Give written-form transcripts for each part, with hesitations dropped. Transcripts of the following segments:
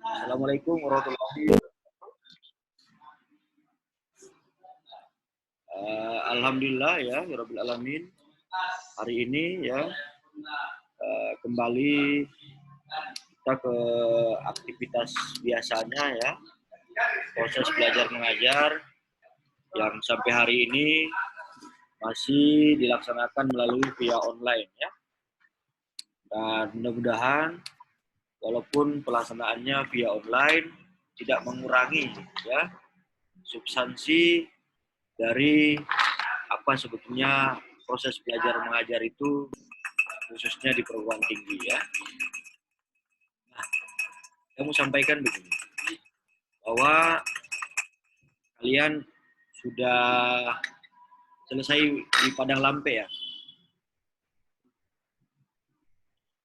Assalamualaikum warahmatullahi wabarakatuh. Alhamdulillah ya, Rabbil Alamin. Hari ini ya kembali kita ke aktivitas biasanya ya, proses belajar mengajar yang sampai hari ini masih dilaksanakan melalui via online ya. Dan mudah-mudahan walaupun pelaksanaannya via online tidak mengurangi ya substansi dari apa sebetulnya proses belajar mengajar itu, khususnya di perguruan tinggi ya. Nah, saya mau sampaikan begini, bahwa kalian sudah selesai di Padang Lampe ya?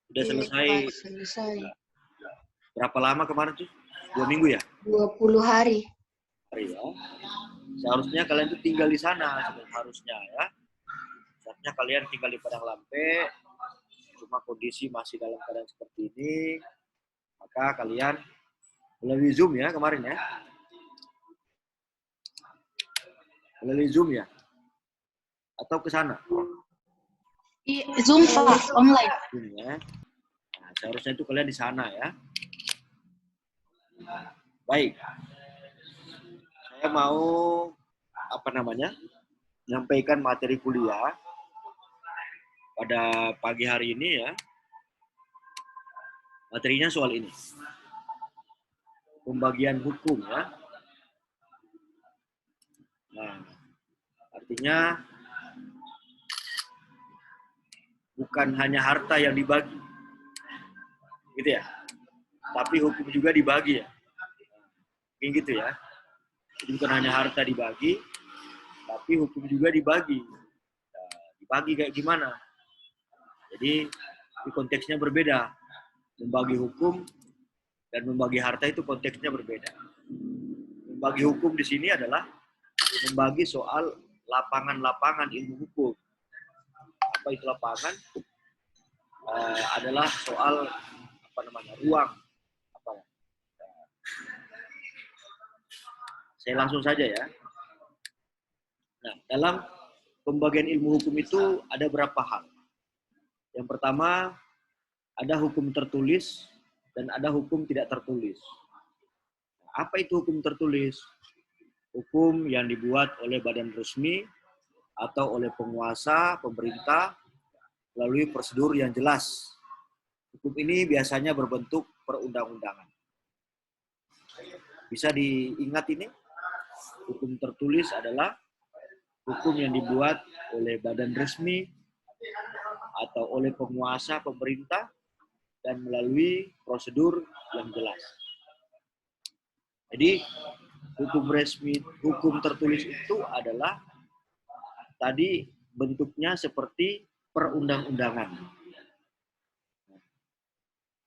Sudah selesai. Pak, selesai. Berapa lama kemarin tuh? 2 minggu ya? 20 hari. Hari ya. Seharusnya kalian tuh tinggal di sana, seharusnya ya. Seharusnya kalian tinggal di Padang Lampe, cuma kondisi masih dalam keadaan seperti ini, maka kalian melalui Zoom ya kemarin ya. Melalui Zoom ya? Atau ke sana? Zoom, Pak, online. Zoom ya. Nah, seharusnya itu kalian di sana ya. Baik. Saya mau menyampaikan materi kuliah pada pagi hari ini ya. Materinya soal ini. Pembagian hukum ya. Nah, artinya bukan hanya harta yang dibagi, gitu ya, tapi hukum juga dibagi ya, kayak gitu ya. Jadi bukan hanya harta dibagi, tapi hukum juga dibagi. Nah, dibagi kayak gimana? Jadi di konteksnya berbeda. Membagi hukum dan membagi harta itu konteksnya berbeda. Membagi hukum di sini adalah membagi soal lapangan-lapangan ilmu hukum. Apa itu lapangan? Adalah soal ruang. Saya langsung saja ya. Nah, dalam pembagian ilmu hukum itu ada berapa hal. Yang pertama, ada hukum tertulis dan ada hukum tidak tertulis. Apa itu hukum tertulis? Hukum yang dibuat oleh badan resmi atau oleh penguasa, pemerintah, melalui prosedur yang jelas. Hukum ini biasanya berbentuk perundang-undangan. Bisa diingat ini? Hukum tertulis adalah hukum yang dibuat oleh badan resmi atau oleh penguasa, pemerintah, dan melalui prosedur yang jelas. Jadi, hukum resmi, hukum tertulis itu adalah tadi bentuknya seperti perundang-undangan.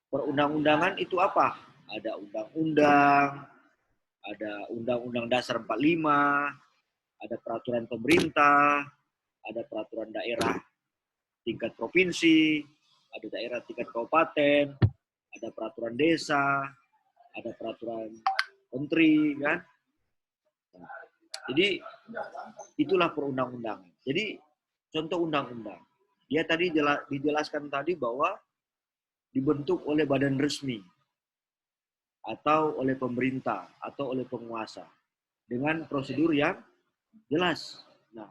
Perundang-undangan itu apa? Ada undang-undang, ada Undang-Undang Dasar 45, ada peraturan pemerintah, ada peraturan daerah tingkat provinsi, ada daerah tingkat kabupaten, ada peraturan desa, ada peraturan menteri, kan? Jadi itulah perundang-undangan. Jadi contoh undang-undang. Dia tadi dijelaskan tadi bahwa dibentuk oleh badan resmi atau oleh pemerintah atau oleh penguasa dengan prosedur yang jelas. Nah,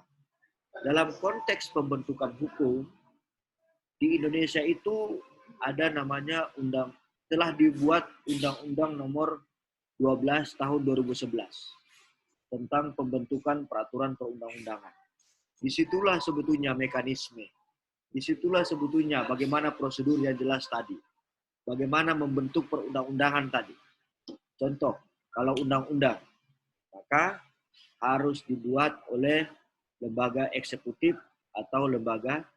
dalam konteks pembentukan hukum di Indonesia itu ada namanya telah dibuat Undang-Undang Nomor 12 Tahun 2011 tentang pembentukan peraturan perundang-undangan. Disitulah sebetulnya mekanisme. Disitulah sebetulnya bagaimana prosedur yang jelas tadi. Bagaimana membentuk perundang-undangan tadi. Contoh, kalau undang-undang, maka harus dibuat oleh lembaga eksekutif atau lembaga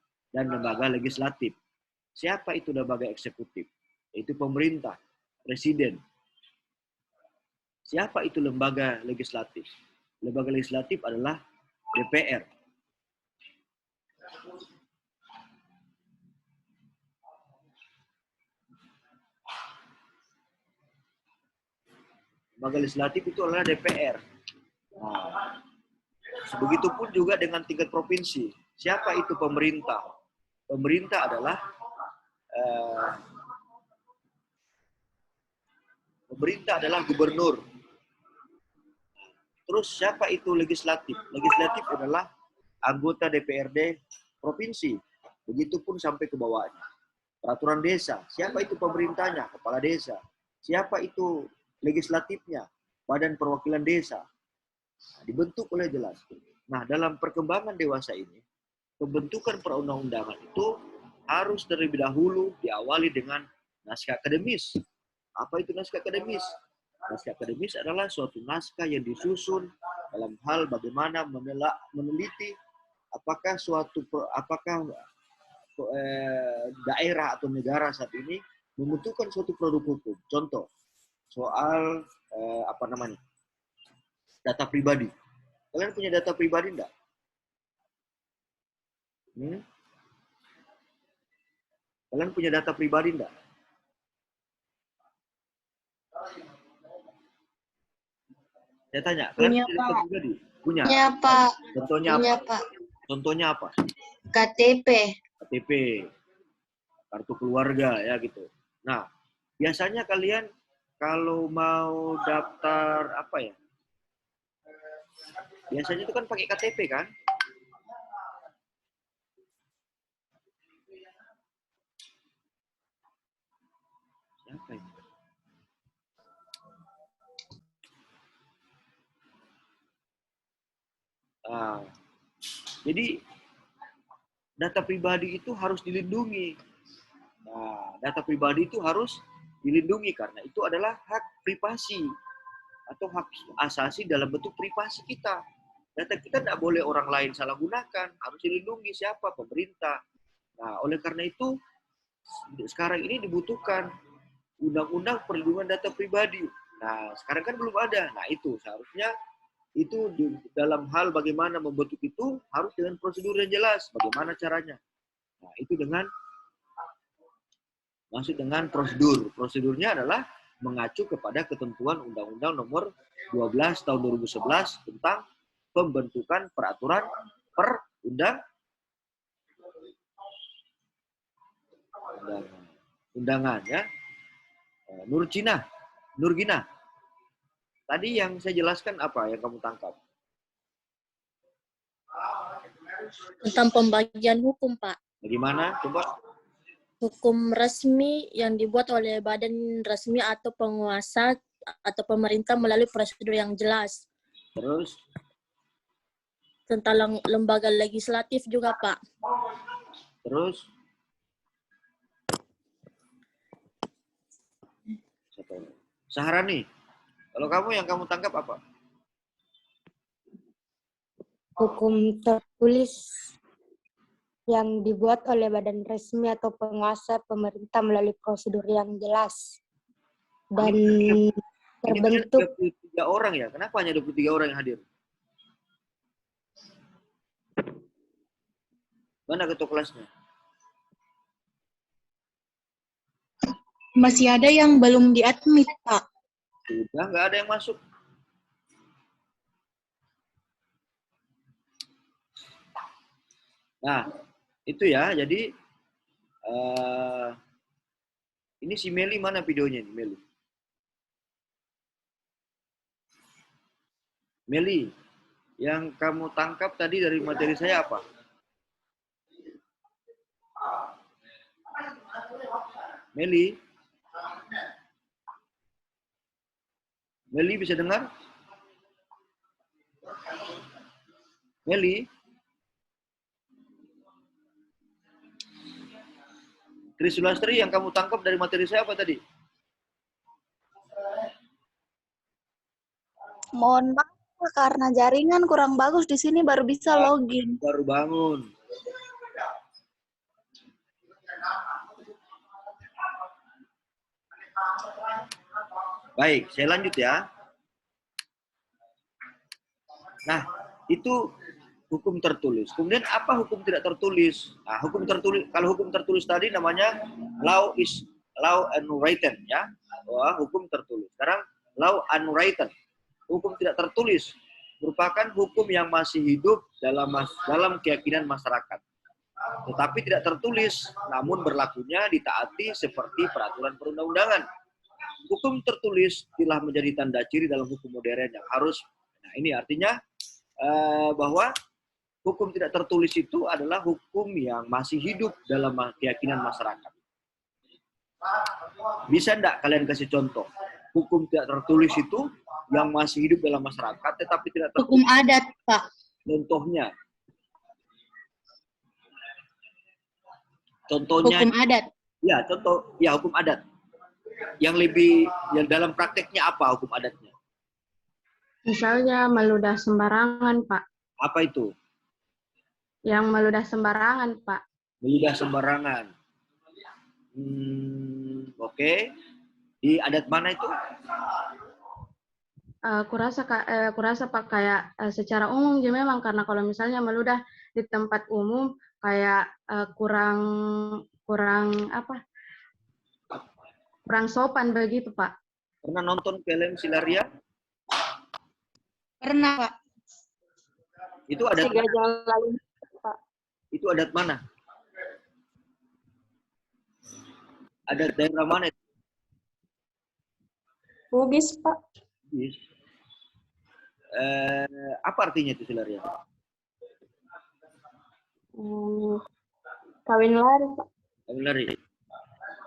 legislatif. Siapa itu lembaga eksekutif? Itu pemerintah, presiden. Siapa itu lembaga legislatif? Lembaga legislatif adalah DPR. Lembaga legislatif itu adalah DPR. Nah, begitupun juga dengan tingkat provinsi. Siapa itu pemerintah? Pemerintah adalah gubernur. Terus siapa itu legislatif? Legislatif adalah anggota DPRD provinsi. Begitupun sampai ke bawahnya. Peraturan desa. Siapa itu pemerintahnya? Kepala desa. Siapa itu legislatifnya? Badan perwakilan desa. Nah, dibentuk oleh jelas. Nah, dalam perkembangan dewasa ini, pembentukan perundang-undangan itu harus terlebih dahulu diawali dengan naskah akademis. Apa itu naskah akademis? Naskah akademis adalah suatu naskah yang disusun dalam hal bagaimana meneliti apakah daerah atau negara saat ini membutuhkan suatu produk hukum. Contoh, soal data pribadi. Kalian punya data pribadi enggak? Kalian punya data pribadi enggak? Saya tanya, kalian punya data pribadi? Punya? Punya, Pak. Contohnya Punya, apa? Pak. Contohnya apa? KTP. KTP, kartu keluarga ya gitu. Nah, biasanya kalian kalau mau daftar apa ya? Biasanya itu kan pakai KTP kan? Siapa ini? Jadi data pribadi itu harus dilindungi. Nah, data pribadi itu harus dilindungi karena itu adalah hak privasi atau hak asasi dalam bentuk privasi kita. Data kita tidak boleh orang lain salah gunakan, harus dilindungi. Siapa? Pemerintah. Nah, oleh karena itu sekarang ini dibutuhkan undang-undang perlindungan data pribadi. Nah, sekarang kan belum ada. Nah, itu seharusnya itu dalam hal bagaimana membentuk itu harus dengan prosedur yang jelas. Bagaimana caranya? Nah, itu maksud dengan prosedur. Prosedurnya adalah mengacu kepada ketentuan Undang-Undang Nomor 12 Tahun 2011 tentang pembentukan peraturan undangan ya. Nurgina. Tadi yang saya jelaskan apa yang kamu tangkap? Tentang pembagian hukum, Pak. Bagaimana? Coba. Hukum resmi yang dibuat oleh badan resmi atau penguasa atau pemerintah melalui prosedur yang jelas. Terus? Tentang lembaga legislatif juga, Pak. Terus? Saharani, kalau kamu yang kamu tangkap apa? Hukum tertulis yang dibuat oleh badan resmi atau penguasa pemerintah melalui prosedur yang jelas dan terbentuk. Ini 23 orang ya? Kenapa hanya 23 orang yang hadir? Mana ketua kelasnya? Masih ada yang belum diadmit, Pak. Sudah, nggak ada yang masuk. Nah, itu ya. Jadi, ini si Meli mana videonya nih, Meli? Meli, yang kamu tangkap tadi dari materi saya apa? Meli? Meli bisa dengar? Meli? Kris Sulastri, yang kamu tangkap dari materi saya apa tadi? Mohon maaf karena jaringan kurang bagus di sini baru bisa login. Baru bangun. Baik, saya lanjut ya. Nah, itu hukum tertulis. Kemudian apa hukum tidak tertulis? Nah, hukum tertulis, kalau hukum tertulis tadi namanya law and written ya. Wah, hukum tertulis. Sekarang law unwritten, hukum tidak tertulis, merupakan hukum yang masih hidup dalam keyakinan masyarakat. Tetapi tidak tertulis, namun berlakunya ditaati seperti peraturan perundang-undangan. Hukum tertulis telah menjadi tanda ciri dalam hukum modern yang harus. Nah, ini artinya bahwa hukum tidak tertulis itu adalah hukum yang masih hidup dalam keyakinan masyarakat. Bisa enggak kalian kasih contoh? Hukum tidak tertulis itu yang masih hidup dalam masyarakat tetapi tidak tertulis. Hukum adat, Pak. Contohnya. Contohnya. Hukum adat. Ya, hukum adat. Yang dalam prakteknya apa hukum adatnya? Misalnya meludah sembarangan, Pak. Apa itu? Yang meludah sembarangan, Pak. Meludah sembarangan. Oke. Di adat mana itu? Kurasa Pak kayak secara umum ya memang, karena kalau misalnya meludah di tempat umum kayak kurang sopan begitu, Pak. Pernah nonton film Silaria? Pernah, Pak. Itu adat 3 jam lalu, Pak. Itu adat mana? Adat daerah mana? Bugis, Pak. Bugis. Apa artinya itu Silaria? Kawin lari, Pak. Kawin lari.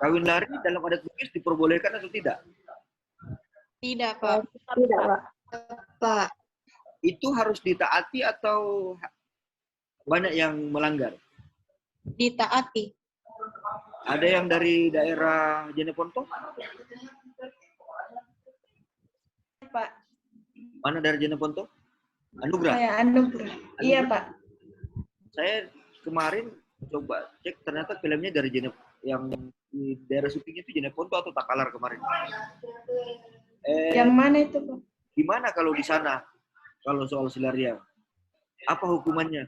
Kawin lari dalam adat Bugis diperbolehkan atau tidak? Tidak, Pak. Tidak, Pak. Pak. Itu harus ditaati atau banyak yang melanggar? Ditaati. Ada yang dari daerah Jeneponto? Pak. Mana dari Jeneponto? Anugrah? Saya Anugrah. Iya, Pak. Saya kemarin coba cek, ternyata filmnya dari yang di daerah syutingnya itu Jeneponto atau Takalar kemarin. Yang mana itu, Pak? Gimana kalau di sana? Kalau soal Silaria, apa hukumannya?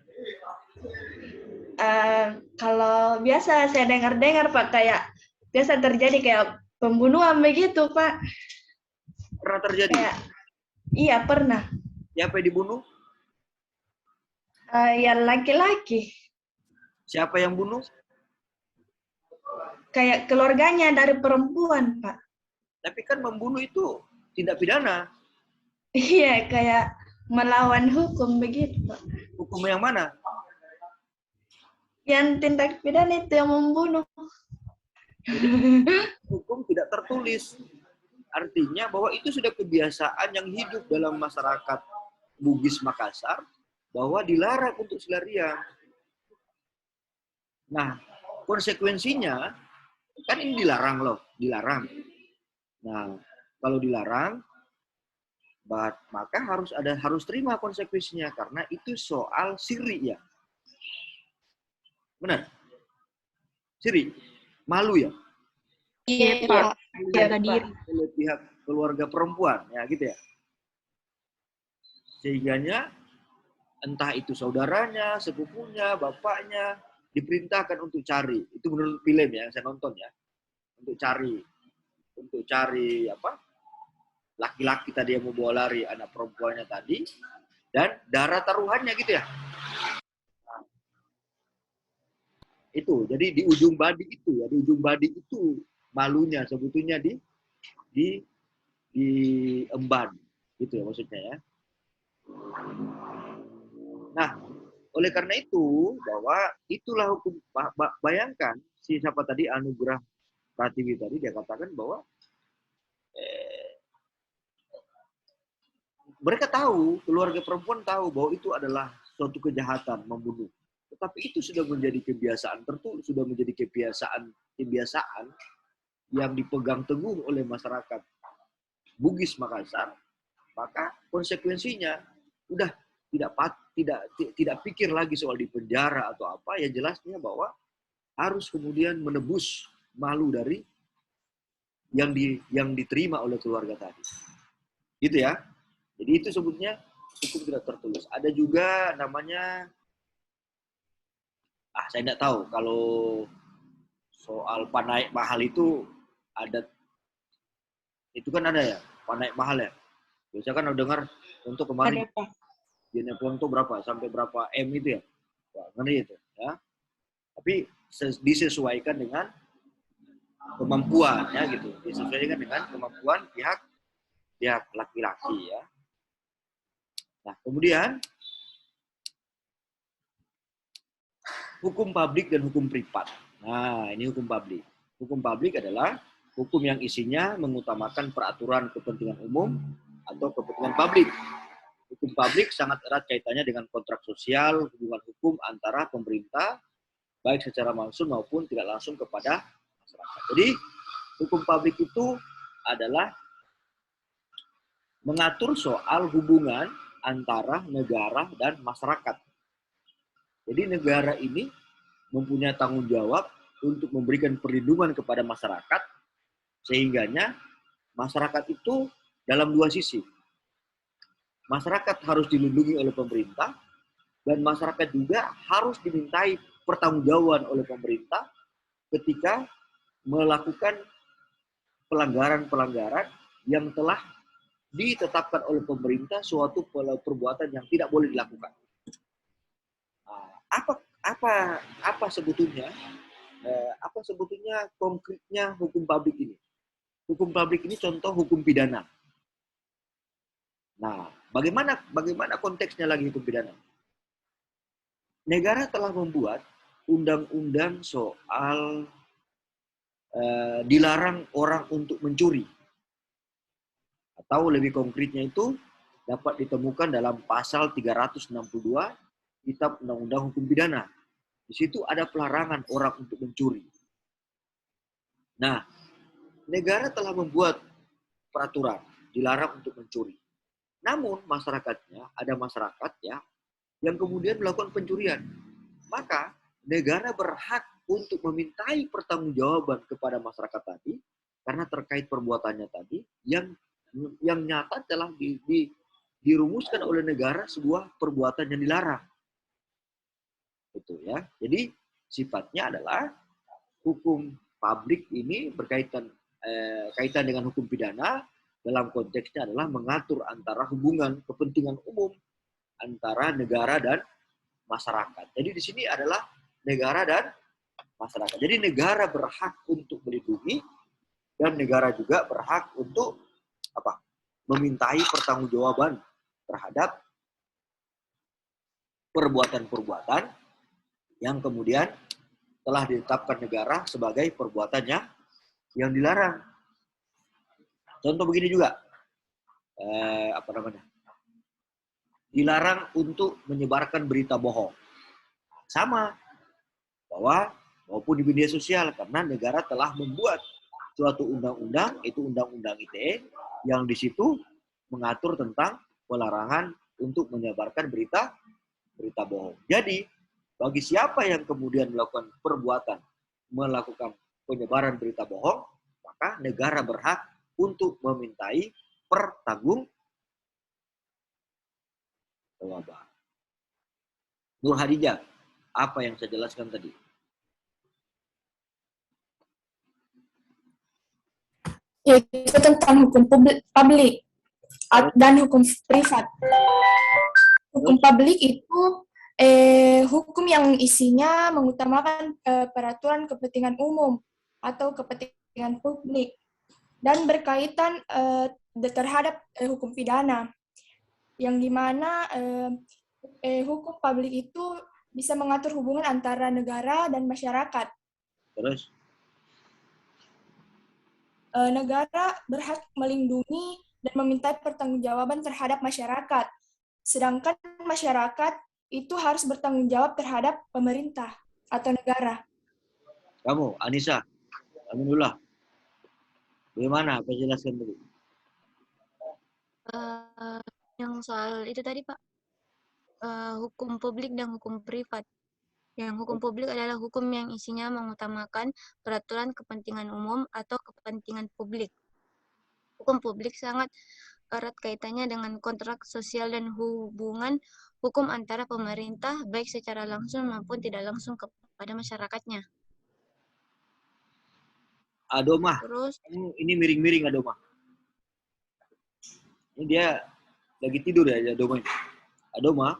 Kalau biasa saya dengar-dengar, Pak, kayak biasa terjadi kayak pembunuhan begitu, Pak. Pernah terjadi? Iya, pernah. Siapa yang dibunuh? Yang laki-laki. Siapa yang bunuh? Kayak keluarganya dari perempuan, Pak. Tapi kan membunuh itu tindak pidana. Iya, kayak melawan hukum begitu, Pak. Hukum yang mana? Yang tindak pidana itu yang membunuh. Hukum tidak tertulis. Artinya bahwa itu sudah kebiasaan yang hidup dalam masyarakat Bugis Makassar, bahwa dilarang untuk Silaria. Nah, konsekuensinya, kan ini dilarang loh, dilarang. Nah, kalau dilarang, maka harus terima konsekuensinya, karena itu soal siri ya. Benar? Siri, malu ya? Iya, Pak. Jaga diri. Oleh pihak keluarga perempuan, ya gitu ya. Sehingganya entah itu saudaranya, sepupunya, bapaknya diperintahkan untuk cari. Itu menurut film ya, yang saya nonton ya. Untuk cari apa? Laki-laki tadi yang mau bawa lari anak perempuannya tadi, dan darah taruhannya gitu ya. Itu, jadi di ujung badi itu malunya sebetulnya diemban, gitu ya maksudnya ya. Nah, oleh karena itu bahwa itulah hukum. Bayangkan siapa tadi Anugrah Pratiwi tadi, dia katakan bahwa mereka tahu, keluarga perempuan tahu bahwa itu adalah suatu kejahatan membunuh. Tetapi itu sudah menjadi kebiasaan tertulis, sudah menjadi kebiasaan yang dipegang teguh oleh masyarakat Bugis Makassar. Maka konsekuensinya udah tidak pikir lagi soal di penjara atau apa, ya jelasnya bahwa harus kemudian menebus malu dari yang diterima oleh keluarga tadi. Gitu ya. Jadi itu sebutnya hukum tidak tertulis. Ada juga namanya, saya tidak tahu kalau soal panaik mahal itu adat, itu kan ada ya, naik mahal ya. Biasanya kan udah dengar untuk kemarin Ada, Pak. Gene Ponto berapa sampai berapa M itu ya. Wah, ngeri itu ya. Tapi disesuaikan dengan kemampuan ya gitu. Disesuaikan dengan kemampuan pihak laki-laki ya. Nah, kemudian hukum publik dan hukum privat. Nah, ini hukum publik. Hukum publik adalah hukum yang isinya mengutamakan peraturan kepentingan umum atau kepentingan publik. Hukum publik sangat erat kaitannya dengan kontrak sosial, hubungan hukum antara pemerintah, baik secara langsung maupun tidak langsung kepada masyarakat. Jadi, hukum publik itu adalah mengatur soal hubungan antara negara dan masyarakat. Jadi negara ini mempunyai tanggung jawab untuk memberikan perlindungan kepada masyarakat, sehingganya masyarakat itu dalam dua sisi. Masyarakat harus dilindungi oleh pemerintah, dan masyarakat juga harus dimintai pertanggungjawaban oleh pemerintah ketika melakukan pelanggaran-pelanggaran yang telah ditetapkan oleh pemerintah, suatu perbuatan yang tidak boleh dilakukan. Apa sebetulnya konkretnya hukum publik ini? Hukum publik ini contoh hukum pidana. Nah, bagaimana konteksnya lagi hukum pidana? Negara telah membuat undang-undang soal dilarang orang untuk mencuri. Atau lebih konkretnya itu dapat ditemukan dalam pasal 362 Kitab Undang-Undang Hukum Pidana. Di situ ada pelarangan orang untuk mencuri. Nah, negara telah membuat peraturan dilarang untuk mencuri. Namun masyarakatnya, ada masyarakat ya yang kemudian melakukan pencurian. Maka negara berhak untuk memintai pertanggungjawaban kepada masyarakat tadi karena terkait perbuatannya tadi yang nyata telah dirumuskan oleh negara sebuah perbuatan yang dilarang. Itu ya. Jadi sifatnya adalah hukum publik ini kaitan dengan hukum pidana, dalam konteksnya adalah mengatur antara hubungan kepentingan umum antara negara dan masyarakat. Jadi di sini adalah negara dan masyarakat. Jadi negara berhak untuk melindungi dan negara juga berhak untuk memintai pertanggungjawaban terhadap perbuatan-perbuatan yang kemudian telah ditetapkan negara sebagai perbuatannya yang dilarang. Contoh begini juga, dilarang untuk menyebarkan berita bohong. Sama, maupun di media sosial, karena negara telah membuat suatu undang-undang, itu Undang-Undang ITE, yang di situ mengatur tentang pelarangan untuk menyebarkan berita bohong. Jadi, bagi siapa yang kemudian melakukan penyebaran berita bohong, maka negara berhak untuk memintai pertanggungjawaban. Nur Hadijah, apa yang saya jelaskan tadi? Yaitu tentang hukum publik dan hukum privat. Hukum publik itu hukum yang isinya mengutamakan peraturan kepentingan umum atau kepentingan publik dan berkaitan terhadap hukum pidana, yang dimana hukum publik itu bisa mengatur hubungan antara negara dan masyarakat. Terus? Negara berhak melindungi dan meminta pertanggungjawaban terhadap masyarakat, sedangkan masyarakat itu harus bertanggung jawab terhadap pemerintah atau negara. Kamu, Anissa, Aminullah, bagaimana? Apa jelaskan dulu? Yang soal itu tadi Pak, hukum publik dan hukum privat. Yang hukum publik adalah hukum yang isinya mengutamakan peraturan kepentingan umum atau kepentingan publik. Hukum publik sangat erat kaitannya dengan kontrak sosial dan hubungan hukum antara pemerintah, baik secara langsung maupun tidak langsung kepada masyarakatnya. Adomah, Terus, ini miring-miring Adomah. Ini dia lagi tidur ya, Adoma ini. Adoma.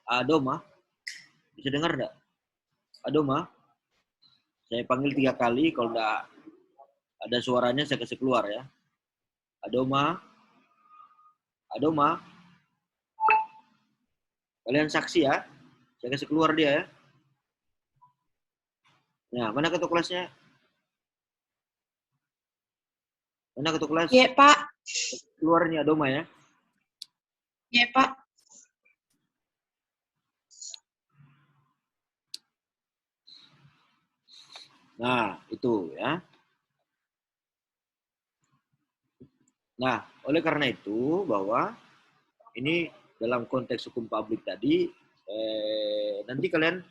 Adoma. Bisa dengar enggak? Adoma. Saya panggil 3 kali, kalau enggak ada suaranya saya kasih keluar ya. Adoma. Adoma. Kalian saksi ya. Saya kasih keluar dia ya. Nah, mana ketua kelasnya? Mana ketua kelas? Ya, Pak. Keluar nih Adoma ya. Ya, Pak. Nah, itu ya. Nah, oleh karena itu bahwa ini dalam konteks hukum publik tadi, nanti kalian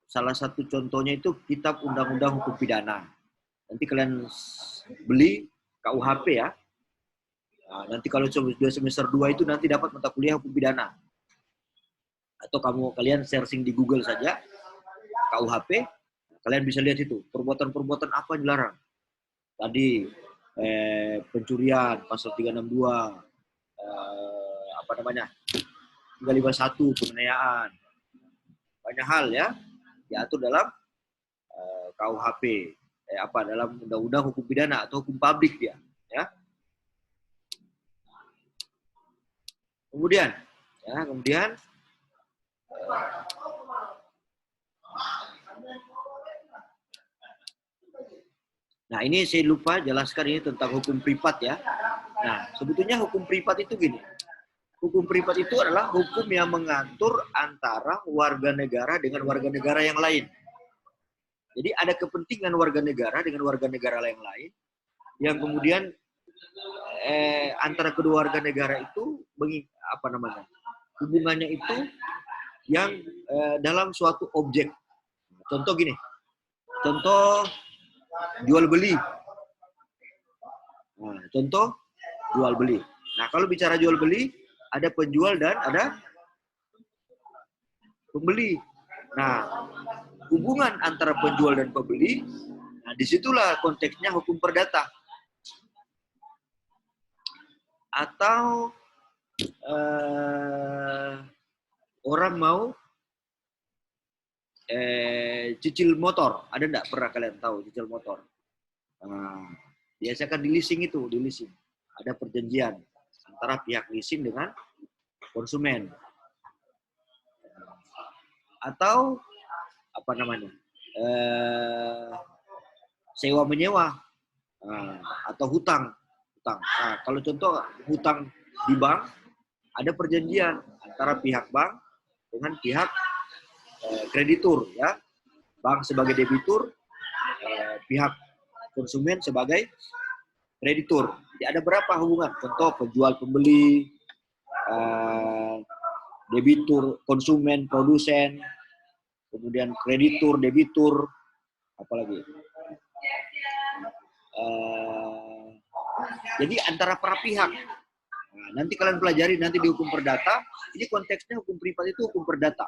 salah satu contohnya itu kitab Undang-Undang Hukum Pidana. Nanti kalian beli KUHP ya. Nah, nanti kalau semester 2 itu nanti dapat mata kuliah hukum pidana. Atau kalian searching di Google saja KUHP, kalian bisa lihat itu perbuatan-perbuatan apa yang dilarang. Tadi pencurian pasal 362, apa namanya? 351 penganiayaan. Banyak hal ya diatur dalam KUHP. Dalam Undang-Undang Hukum Pidana atau hukum publik dia, ya. Kemudian nah ini saya lupa jelaskan ini tentang hukum privat ya. Nah, sebetulnya hukum privat itu gini. Hukum privat itu adalah hukum yang mengatur antara warga negara dengan warga negara yang lain. Jadi ada kepentingan warga negara dengan warga negara yang lain yang kemudian antara kedua warga negara itu hubungannya itu yang dalam suatu objek. Contoh gini. Contoh jual beli. Nah, contoh jual beli. Nah, kalau bicara jual beli ada penjual dan ada pembeli. Nah, hubungan antara penjual dan pembeli, nah disitulah konteksnya hukum perdata. Atau orang mau cicil motor, ada enggak pernah kalian tahu cicil motor? Nah, biasa kan di leasing itu, ada perjanjian antara pihak leasing dengan konsumen. Atau apa namanya? Sewa menyewa, atau hutang. Nah, kalau contoh hutang di bank, ada perjanjian antara pihak bank dengan pihak kreditur, ya. Bank sebagai debitur, pihak konsumen sebagai kreditur. Jadi ada berapa hubungan? Contoh penjual pembeli, debitur konsumen produsen, kemudian kreditur debitur, apalagi. Jadi antara para pihak. Nah, nanti kalian pelajari nanti di hukum perdata, ini konteksnya hukum privat itu hukum perdata.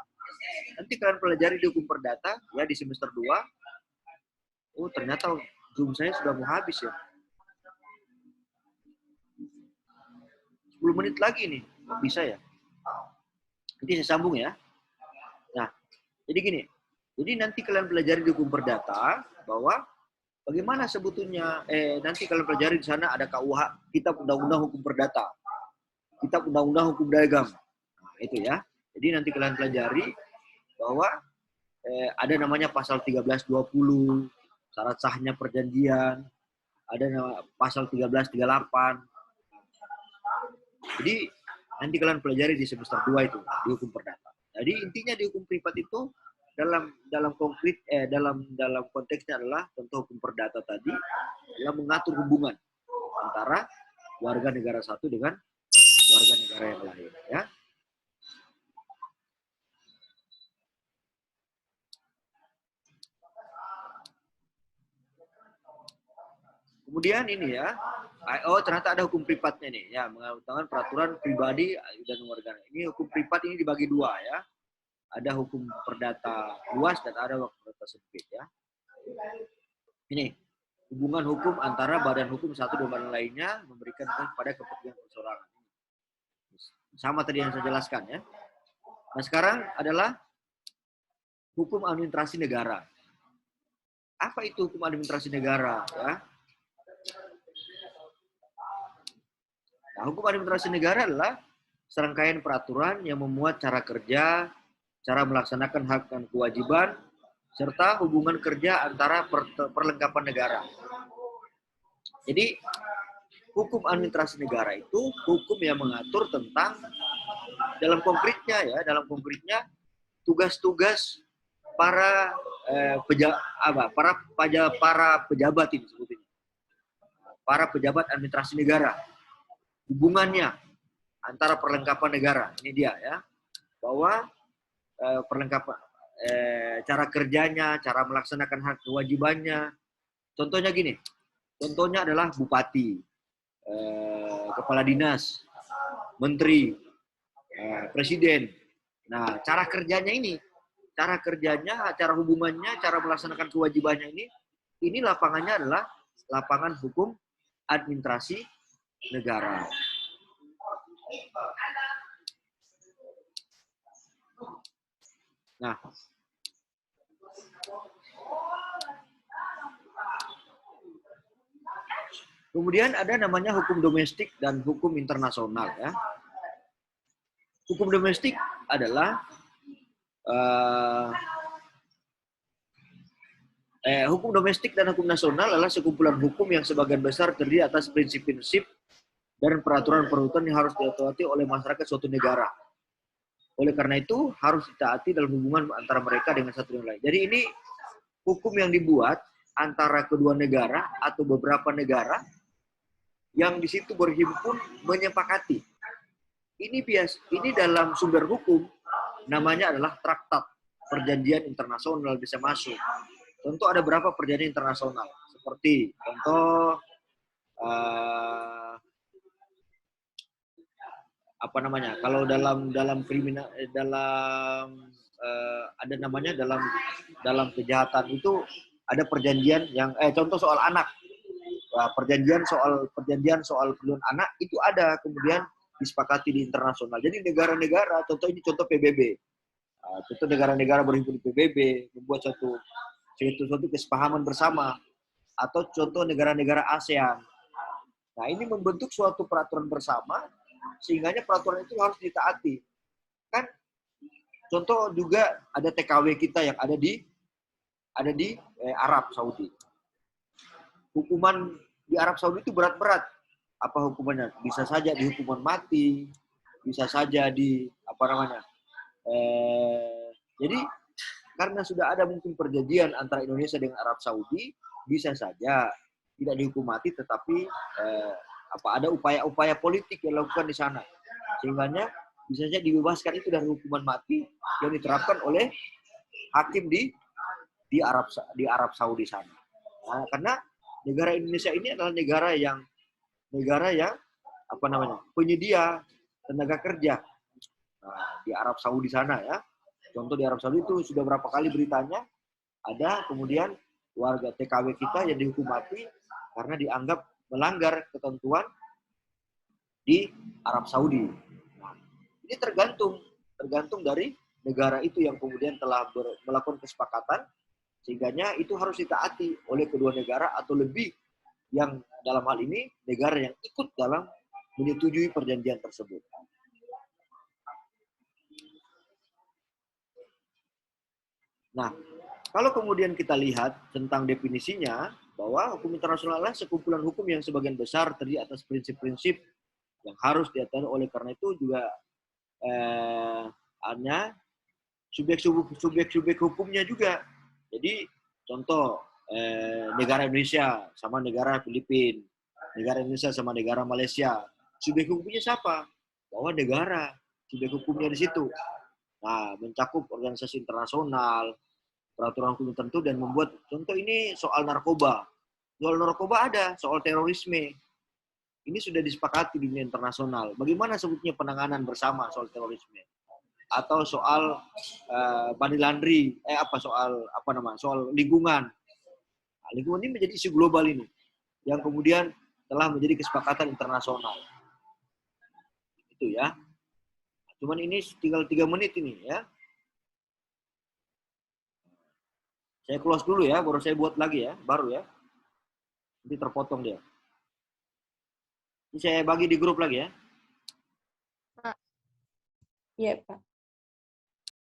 Nanti kalian pelajari di hukum perdata ya di semester 2. Oh, ternyata Zoom saya sudah mau habis ya. 10 menit lagi nih. Bisa ya? Nanti saya sambung ya. Nah, jadi gini. Jadi nanti kalian pelajari di hukum perdata bahwa bagaimana sebetulnya nanti kalian pelajari di sana ada KUH, Kitab Undang-Undang Hukum Perdata. Kitab Undang-Undang Hukum Dagang. Nah, itu ya. Jadi nanti kalian pelajari bahwa ada namanya pasal 1320, syarat sahnya perjanjian, ada pasal 1338. Jadi nanti kalian pelajari di semester 2 itu di hukum perdata. Jadi intinya di hukum privat itu dalam konkret dalam konteksnya adalah contoh hukum perdata tadi adalah mengatur hubungan antara warga negara satu dengan warga negara yang lain, ya. Kemudian ini ya, oh ternyata ada hukum privatnya nih, ya, mengutamakan peraturan pribadi dan warga. Ini hukum privat ini dibagi 2 ya. Ada hukum perdata luas dan ada hukum perdata sempit ya. Ini hubungan hukum antara badan hukum satu dan badan lainnya memberikan kepada kepentingan perseorangan. Sama tadi yang saya jelaskan ya. Nah sekarang adalah hukum administrasi negara. Apa itu hukum administrasi negara? Ya? Nah, hukum administrasi negara adalah serangkaian peraturan yang memuat cara kerja, cara melaksanakan hak dan kewajiban, serta hubungan kerja antara perlengkapan negara. Jadi, hukum administrasi negara itu hukum yang mengatur tentang dalam konkretnya tugas-tugas para pejabat ini sebetulnya. Para pejabat administrasi negara. Hubungannya antara perlengkapan negara. Ini dia ya. Bahwa perlengkapan cara kerjanya, cara melaksanakan hak kewajibannya. Contohnya gini. Contohnya adalah bupati, kepala dinas, menteri, presiden. Nah, cara kerjanya ini, cara hubungannya, cara melaksanakan kewajibannya ini lapangannya adalah lapangan hukum administrasi negara. Nah, kemudian ada namanya hukum domestik dan hukum internasional ya. Hukum domestik adalah hukum domestik dan hukum nasional adalah sekumpulan hukum yang sebagian besar terdiri atas prinsip-prinsip dan peraturan-peraturan yang harus ditaati oleh masyarakat suatu negara. Oleh karena itu, harus ditaati dalam hubungan antara mereka dengan satu yang lain. Jadi ini hukum yang dibuat antara kedua negara atau beberapa negara yang di situ berhimpun menyepakati. Ini dalam sumber hukum namanya adalah traktat, perjanjian internasional bisa masuk. Tentu ada berapa perjanjian internasional, seperti contoh kalau dalam kriminal ada namanya dalam kejahatan itu ada perjanjian yang contoh soal anak. Perjanjian soal perlindungan anak itu ada kemudian disepakati di internasional. Jadi negara-negara, contoh PBB. Contoh negara-negara berhimpun di PBB membuat suatu kesepahaman bersama, atau contoh negara-negara ASEAN. Nah, ini membentuk suatu peraturan bersama sehingga peraturan itu harus ditaati. Kan contoh juga ada TKW kita yang ada di Arab Saudi. Hukuman di Arab Saudi itu berat-berat. Apa hukumannya? Bisa saja di hukuman mati, bisa saja di jadi karena sudah ada mungkin perjanjian antara Indonesia dengan Arab Saudi, bisa saja tidak dihukum mati, tetapi ada upaya-upaya politik yang dilakukan di sana, sehingga bisa saja dibebaskan itu dari hukuman mati yang diterapkan oleh hakim di Arab Saudi sana. Nah, karena negara Indonesia ini adalah negara yang penyedia tenaga kerja. Nah, di Arab Saudi sana ya. Contoh di Arab Saudi itu sudah berapa kali beritanya ada kemudian warga TKW kita yang dihukum mati karena dianggap melanggar ketentuan di Arab Saudi. Nah, ini tergantung dari negara itu yang kemudian telah melakukan kesepakatan sehingga itu harus ditaati oleh kedua negara atau lebih yang dalam hal ini negara yang ikut dalam menyetujui perjanjian tersebut. Nah, kalau kemudian kita lihat tentang definisinya, bahwa hukum internasional adalah sekumpulan hukum yang sebagian besar terdiri atas prinsip-prinsip yang harus diatur. Oleh karena itu juga hanya subjek hukumnya juga. Jadi contoh negara Indonesia sama negara Filipina, negara Indonesia sama negara Malaysia, subjek hukumnya siapa? Bahwa negara, subjek hukumnya di situ. Nah, mencakup organisasi internasional, peraturan hukum tertentu, dan membuat contoh ini soal narkoba. Soal narkoba ada, soal terorisme. Ini sudah disepakati di dunia internasional. Bagaimana sebutnya penanganan bersama soal terorisme? Atau soal money laundry, soal lingkungan. Nah, lingkungan ini menjadi isu global ini, yang kemudian telah menjadi kesepakatan internasional. Itu ya. Cuman ini tinggal 3 menit ini ya. Saya close dulu ya, baru saya buat lagi ya, baru ya. Nanti terpotong dia. Ini saya bagi di grup lagi ya. Pak. Iya, Pak.